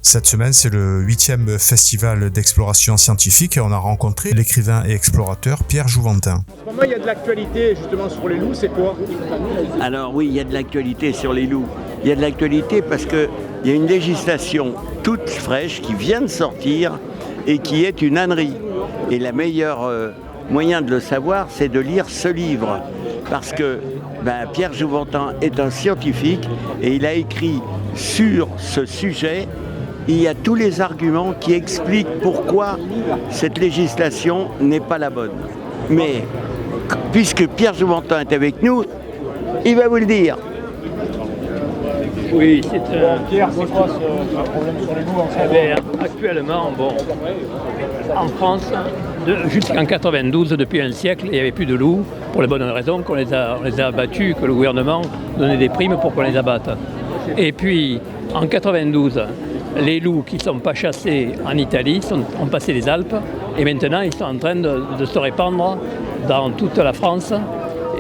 Cette semaine, c'est le 8e festival d'exploration scientifique et on a rencontré l'écrivain et explorateur Pierre Jouventin. En ce moment, il y a de l'actualité justement sur les loups, c'est quoi? Alors oui, il y a de l'actualité sur les loups. Il y a de l'actualité parce qu'il y a une législation toute fraîche qui vient de sortir et qui est une ânerie. Et le meilleur moyen de le savoir, c'est de lire ce livre. Parce que Pierre Jouventin est un scientifique et il a écrit sur ce sujet. Il y a tous les arguments qui expliquent pourquoi cette législation n'est pas la bonne. Mais puisque Pierre Jouventin est avec nous, il va vous le dire. Oui, c'est Pierre, c'est quoi ce problème sur les loups en ce moment? actuellement, en France, jusqu'en 92, depuis un siècle, il n'y avait plus de loups, pour la bonne raison qu'on les a abattus, que le gouvernement donnait des primes pour qu'on les abatte. Et puis, en 92, les loups qui ne sont pas chassés en Italie ont passé les Alpes et maintenant ils sont en train de se répandre dans toute la France.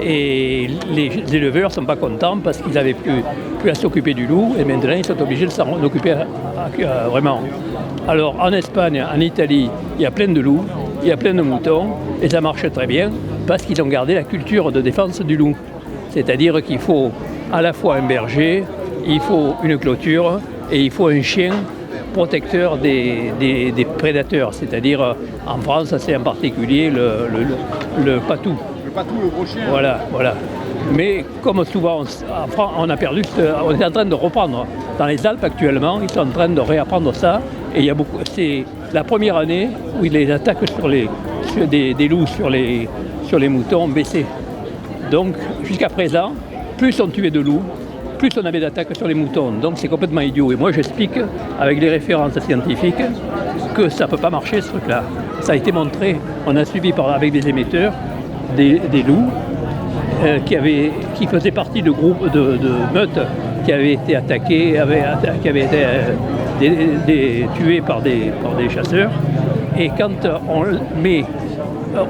Et les éleveurs ne sont pas contents parce qu'ils n'avaient plus à s'occuper du loup et maintenant ils sont obligés de s'en occuper vraiment. Alors en Espagne, en Italie, il y a plein de loups, il y a plein de moutons et ça marche très bien parce qu'ils ont gardé la culture de défense du loup. C'est-à-dire qu'il faut à la fois un berger, il faut une clôture et il faut un chien protecteur des prédateurs. C'est-à-dire en France, c'est en particulier le patou. Le patou, le gros chien. Voilà. Mais comme souvent, on a perdu, on est en train de reprendre. Dans les Alpes actuellement, ils sont en train de réapprendre ça. Et il y a beaucoup. C'est la première année où les attaques sur des loups sur les moutons ont baissé. Donc jusqu'à présent, plus on tuait de loups, plus on avait d'attaques sur les moutons. Donc c'est complètement idiot. Et moi j'explique avec les références scientifiques que ça ne peut pas marcher ce truc-là. Ça a été montré. On a suivi avec des émetteurs des loups qui faisaient partie de groupes de meutes qui avaient été attaqués, qui avaient été tués par des chasseurs. Et quand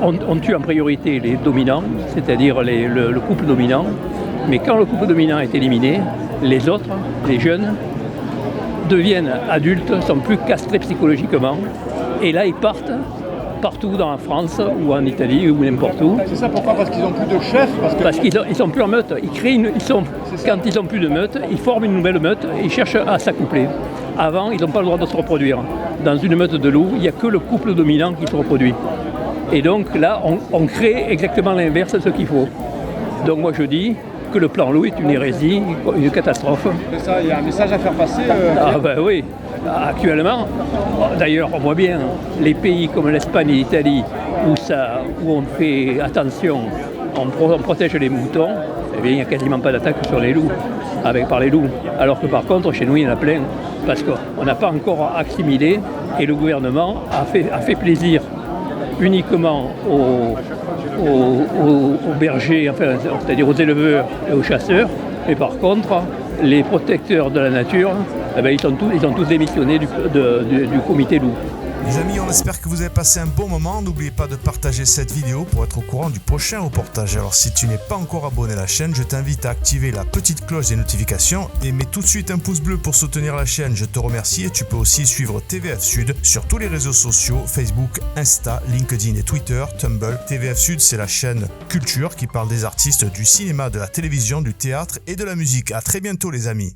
on tue en priorité les dominants, c'est-à-dire le couple dominant, mais quand le couple dominant est éliminé, les autres, les jeunes, deviennent adultes, sont plus castrés psychologiquement, et là ils partent partout dans la France ou en Italie ou n'importe où. C'est ça pourquoi? Parce qu'ils n'ont plus de chef? Parce qu'ils ne sont plus en meute. Quand ils n'ont plus de meute, ils forment une nouvelle meute et ils cherchent à s'accoupler. Avant, ils n'ont pas le droit de se reproduire. Dans une meute de loups, il n'y a que le couple dominant qui se reproduit. Et donc là, on crée exactement l'inverse de ce qu'il faut. Donc moi je dis que le plan loup est une hérésie, une catastrophe. C'est ça, il y a un message à faire passer. Oui. Actuellement, d'ailleurs, on voit bien les pays comme l'Espagne et l'Italie où on fait attention, on protège les moutons, eh bien, il n'y a quasiment pas d'attaque sur les loups, par les loups. Alors que par contre, chez nous, il y en a plein, parce qu'on n'a pas encore assimilé et le gouvernement a fait plaisir uniquement aux bergers, c'est-à-dire aux éleveurs et aux chasseurs, et par contre, les protecteurs de la nature, ils ont tous démissionné du comité loup. Les amis, on espère que vous avez passé un bon moment. N'oubliez pas de partager cette vidéo pour être au courant du prochain reportage. Alors si tu n'es pas encore abonné à la chaîne, je t'invite à activer la petite cloche des notifications et mets tout de suite un pouce bleu pour soutenir la chaîne. Je te remercie et tu peux aussi suivre TVF Sud sur tous les réseaux sociaux, Facebook, Insta, LinkedIn et Twitter, Tumblr. TVF Sud, c'est la chaîne culture qui parle des artistes du cinéma, de la télévision, du théâtre et de la musique. À très bientôt les amis.